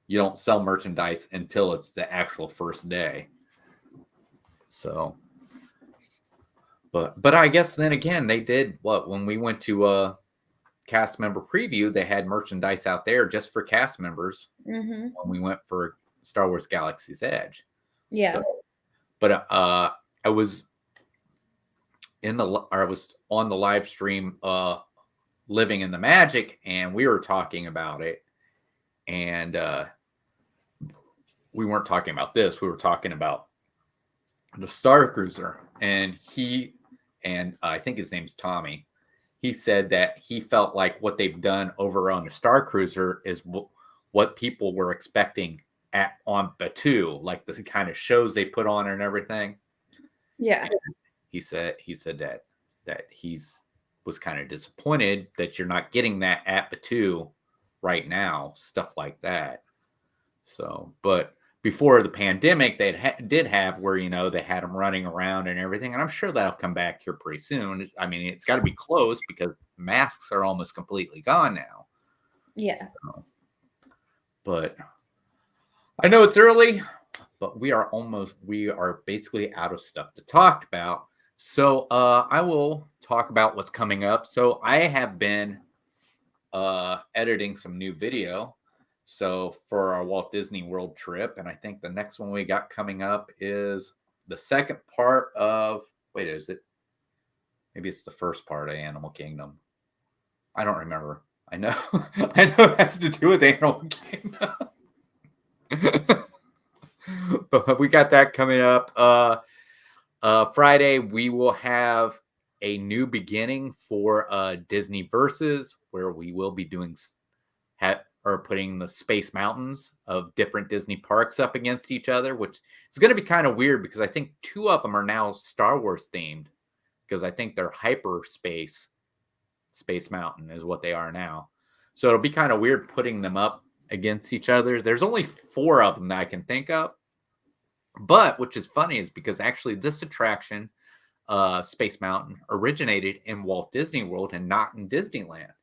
You don't sell merchandise until it's the actual first day. So, but I guess then again, they did when we went to cast member preview, they had merchandise out there just for cast members. Mm-hmm. When we went for Star Wars Galaxy's Edge. Yeah. So, but I was I was on the live stream Living in the Magic, and we were talking about it, and we weren't talking about this. We were talking about the Star Cruiser, and I think his name's Tommy. He said that he felt like what they've done over on the Star Cruiser is what people were expecting on Batu, like the kind of shows they put on and everything. Yeah. And he said that was kind of disappointed that you're not getting that at Batu right now, stuff like that. So, but before the pandemic, they did have where, they had them running around and everything. And I'm sure that'll come back here pretty soon. I mean, it's got to be close because masks are almost completely gone now. Yeah. So, but I know it's early, but we are basically out of stuff to talk about. So I will talk about what's coming up. So I have been editing some new video. So for our Walt Disney World trip, and I think the next one we got coming up is the second part of, is it? Maybe it's the first part of Animal Kingdom. I don't remember. I know it has to do with Animal Kingdom. But we got that coming up. Friday, we will have a new beginning for Disney Versus, where we will be doing putting the Space Mountains of different Disney parks up against each other, which is going to be kind of weird because I think 2 of them are now Star Wars themed, because I think they're hyperspace Space Mountain is what they are now. So it'll be kind of weird putting them up against each other. There's only 4 of them that I can think of. But which is funny is because actually this attraction, Space Mountain, originated in Walt Disney World and not in Disneyland.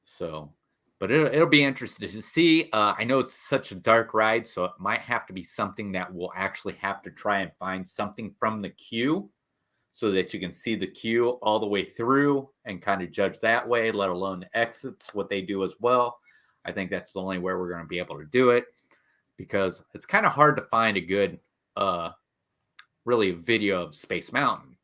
So, but it'll be interesting to see. I know it's such a dark ride, so it might have to be something that we'll actually have to try and find something from the queue so that you can see the queue all the way through and kind of judge that way, let alone the exits, what they do as well. I think that's the only way we're going to be able to do it, because it's kind of hard to find a good, really video of Space Mountain.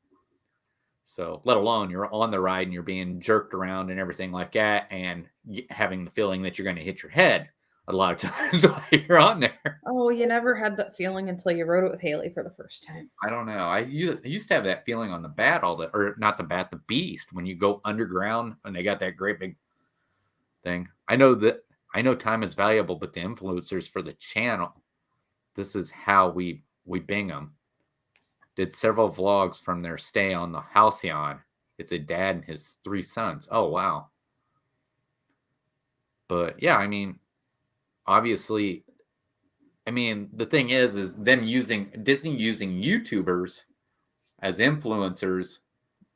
So let alone you're on the ride and you're being jerked around and everything like that, and having the feeling that you're going to hit your head a lot of times while you're on there. Oh, you never had that feeling until you rode it with Haley for the first time. I don't know. I used to have that feeling on the Bat the Beast, when you go underground and they got that great big thing. I know time is valuable, but the influencers for the channel, this is how we bing them. Did several vlogs from their stay on the Halcyon. It's a dad and his 3 sons. Oh, wow. But yeah, I mean, obviously, the thing is them Disney using YouTubers as influencers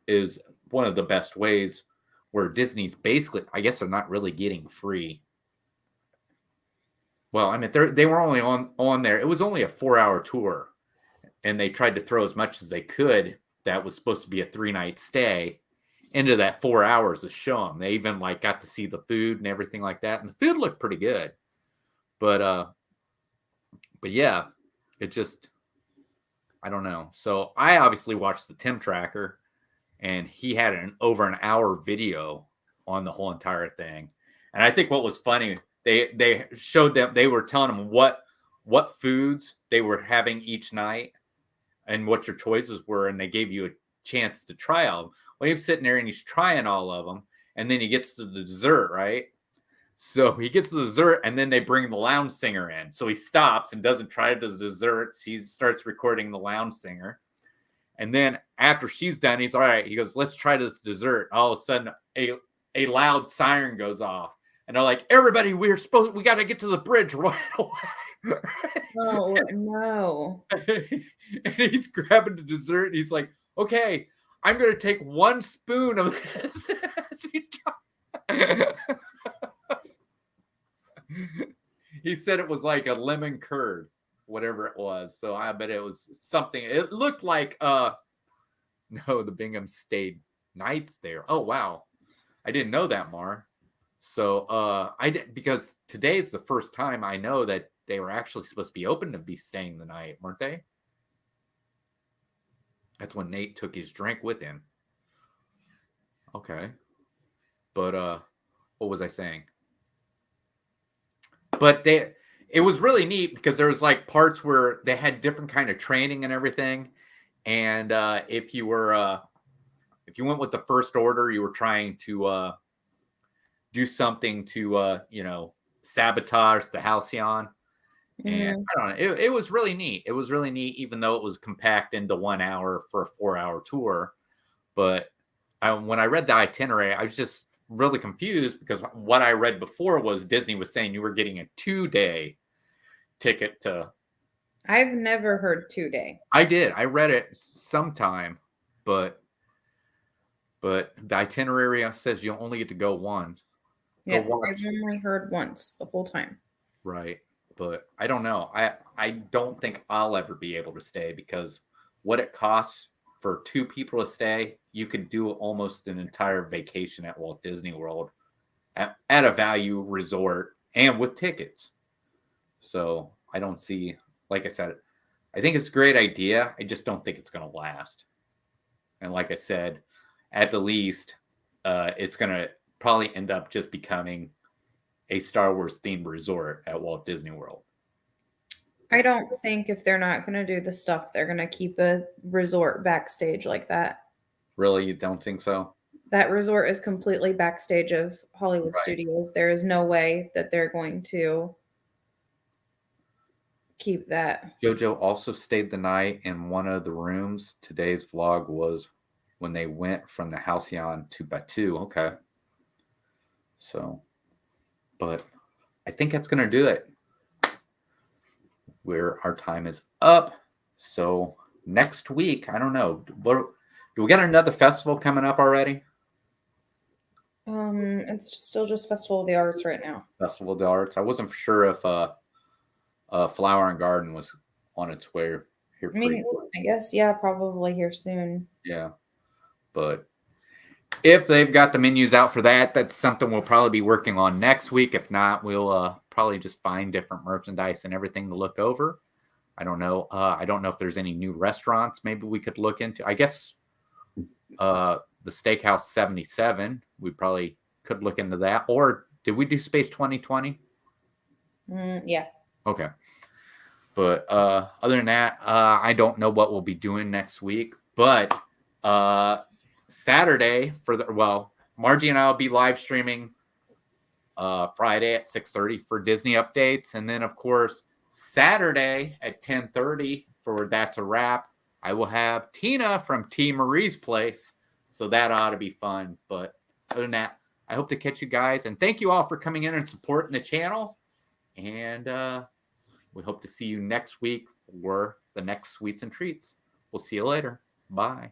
is one of the best ways, where Disney's basically, I guess they're not really getting free. Well, they were only on there. It was only a 4-hour tour, and they tried to throw as much as they could that was supposed to be a 3-night stay into that 4 hours to show them. They even got to see the food and everything like that, and the food looked pretty good. But yeah, it just, I don't know. So I obviously watched the Tim Tracker, and he had over an hour video on the whole entire thing. And I think what was funny, they showed them, they were telling them what foods they were having each night and what your choices were, and they gave you a chance to try all. Well, he's sitting there and he's trying all of them, and then he gets to the dessert, right? So he gets the dessert, and then they bring the lounge singer in. So he stops and doesn't try the desserts. He starts recording the lounge singer. And then after she's done, he's all right. He goes, let's try this dessert. All of a sudden, a loud siren goes off. And they're like, everybody, we got to get to the bridge right away. Oh, no. And he's grabbing the dessert, and he's like, okay, I'm going to take 1 spoon of this. He said it was like a lemon curd, whatever it was. So I bet it was something. It looked like, no, the Bingham stayed nights there. Oh, wow. I didn't know that, Mar. So I did, because today's the first time I know that they were actually supposed to be open to be staying the night, weren't they? That's when Nate took his drink with him. Okay. But what was I saying? But it was really neat because there was parts where they had different kind of training and everything. And if you went with the first order, you were trying to do something to sabotage the Halcyon. And Mm. I don't know. It was really neat. It was really neat, even though it was compact into 1 hour for a 4 hour tour. But when I read the itinerary, I was just really confused because what I read before was Disney was saying you were getting a 2-day ticket to. I've never heard 2-day. I did. I read it sometime, but the itinerary says you only get to go once. Go Yeah, I've once. only heard once the whole time. Right. But I don't know. I don't think I'll ever be able to stay because what it costs for 2 people to stay, you could do almost an entire vacation at Walt Disney World at a value resort and with tickets. So I don't see, like I said, I think it's a great idea. I just don't think it's going to last. And like I said, at the least, it's going to probably end up just becoming a Star Wars themed resort at Walt Disney World. I don't think if they're not going to do the stuff, they're going to keep a resort backstage like that. Really? You don't think so? That resort is completely backstage of Hollywood Right. Studios. There is no way that they're going to keep that. JoJo also stayed the night in one of the rooms. Today's vlog was when they went from the Halcyon to Batuu. Okay. So, but I think that's going to do it. Where our time is up. So next week, I don't know. Do we got another festival coming up already? It's still just Festival of the Arts right now. Festival of the Arts. I wasn't sure if Flower and Garden was on its way here. I mean, I guess, yeah, probably here soon. Yeah. But if they've got the menus out for that, that's something we'll probably be working on next week. If not, we'll probably just find different merchandise and everything to look over. I don't know. I don't know if there's any new restaurants maybe we could look into. I guess the Steakhouse 77, we probably could look into that. Or did we do Space 2020? Yeah. Okay. But other than that, I don't know what we'll be doing next week. But Saturday Margie and I will be live streaming Friday at 6:30 for Disney updates, and then of course Saturday at 10:30 for That's a Wrap. I will have Tina from T Marie's Place, so that ought to be fun. But other than that, I hope to catch you guys, and thank you all for coming in and supporting the channel. And we hope to see you next week for the next Sweets and Treats. We'll see you later. Bye.